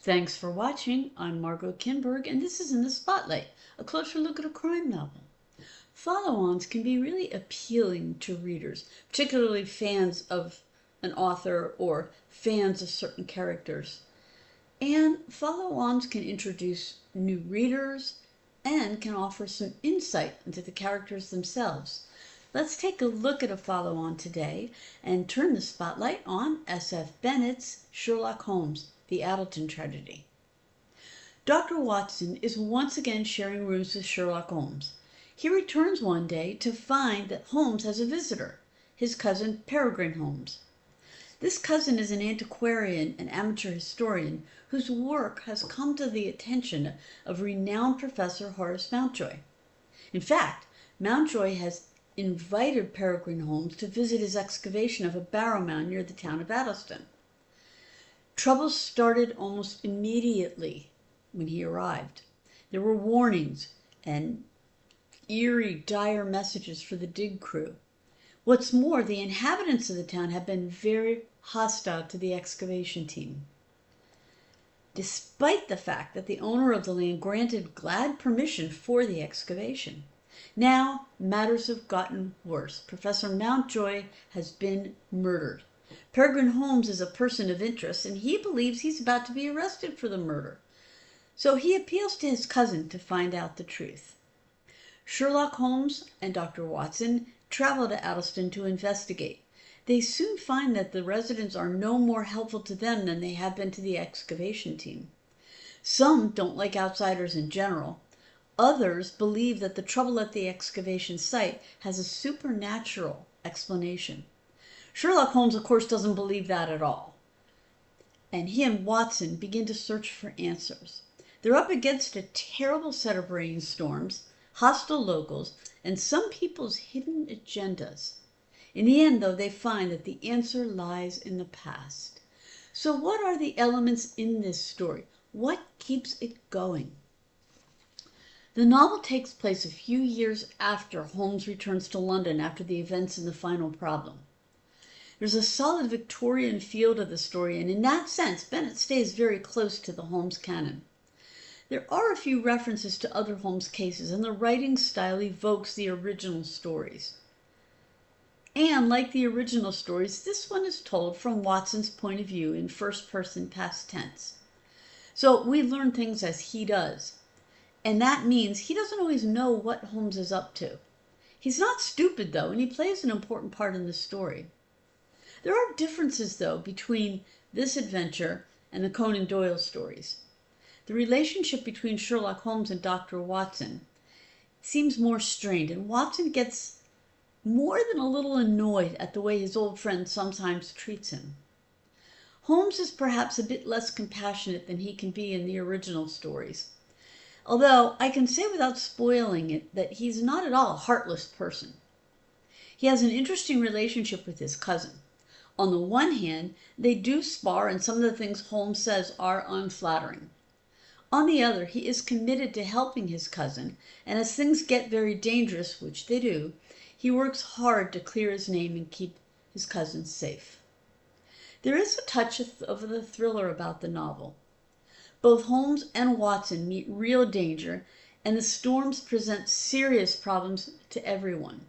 Thanks for watching. I'm Margot Kinberg, and this is In the Spotlight, a closer look at a crime novel. Follow-ons can be really appealing to readers, particularly fans of an author or fans of certain characters. And follow-ons can introduce new readers and can offer some insight into the characters themselves. Let's take a look at a follow-on today and turn the spotlight on S.F. Bennett's Sherlock Holmes, the Addleton tragedy. Dr. Watson is once again sharing rooms with Sherlock Holmes. He returns one day to find that Holmes has a visitor, his cousin Peregrine Holmes. This cousin is an antiquarian and amateur historian whose work has come to the attention of renowned Professor Horace Mountjoy. In fact, Mountjoy has invited Peregrine Holmes to visit his excavation of a barrow mound near the town of Addleton. Trouble started almost immediately when he arrived. There were warnings and eerie, dire messages for the dig crew. What's more, the inhabitants of the town have been very hostile to the excavation team, despite the fact that the owner of the land granted glad permission for the excavation. Now, matters have gotten worse. Professor Mountjoy has been murdered. Peregrine Holmes is a person of interest, and he believes he's about to be arrested for the murder. So he appeals to his cousin to find out the truth. Sherlock Holmes and Dr. Watson travel to Addleton to investigate. They soon find that the residents are no more helpful to them than they have been to the excavation team. Some don't like outsiders in general. Others believe that the trouble at the excavation site has a supernatural explanation. Sherlock Holmes, of course, doesn't believe that at all. And he and Watson begin to search for answers. They're up against a terrible set of rainstorms, hostile locals, and some people's hidden agendas. In the end, though, they find that the answer lies in the past. So what are the elements in this story? What keeps it going? The novel takes place a few years after Holmes returns to London after the events in The Final Problem. There's a solid Victorian feel to the story, and in that sense, Bennett stays very close to the Holmes canon. There are a few references to other Holmes cases, and the writing style evokes the original stories. And like the original stories, this one is told from Watson's point of view in first-person past tense. So we learn things as he does, and that means he doesn't always know what Holmes is up to. He's not stupid, though, and he plays an important part in the story. There are differences, though, between this adventure and the Conan Doyle stories. The relationship between Sherlock Holmes and Dr. Watson seems more strained, and Watson gets more than a little annoyed at the way his old friend sometimes treats him. Holmes is perhaps a bit less compassionate than he can be in the original stories. Although I can say without spoiling it that he's not at all a heartless person. He has an interesting relationship with his cousin. On the one hand, they do spar, and some of the things Holmes says are unflattering. On the other, he is committed to helping his cousin, and as things get very dangerous, which they do, he works hard to clear his name and keep his cousin safe. There is a touch of the thriller about the novel. Both Holmes and Watson meet real danger, and the storms present serious problems to everyone.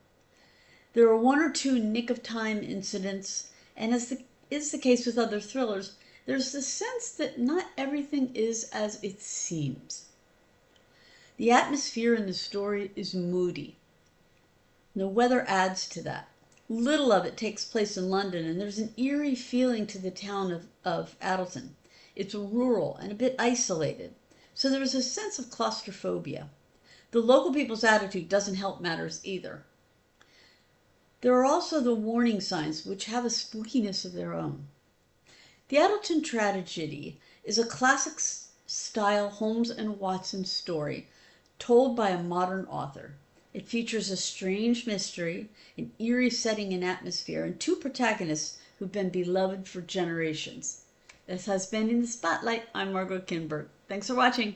There are one or two nick-of-time incidents, and as is the case with other thrillers, there's the sense that not everything is as it seems. The atmosphere in the story is moody. The weather adds to that. Little of it takes place in London, and there's an eerie feeling to the town of Addleton. It's rural and a bit isolated, so there's a sense of claustrophobia. The local people's attitude doesn't help matters either. There are also the warning signs, which have a spookiness of their own. The Addleton tragedy is a classic-style Holmes and Watson story told by a modern author. It features a strange mystery, an eerie setting and atmosphere, and two protagonists who've been beloved for generations. This has been In the Spotlight. I'm Margot Kinberg. Thanks for watching.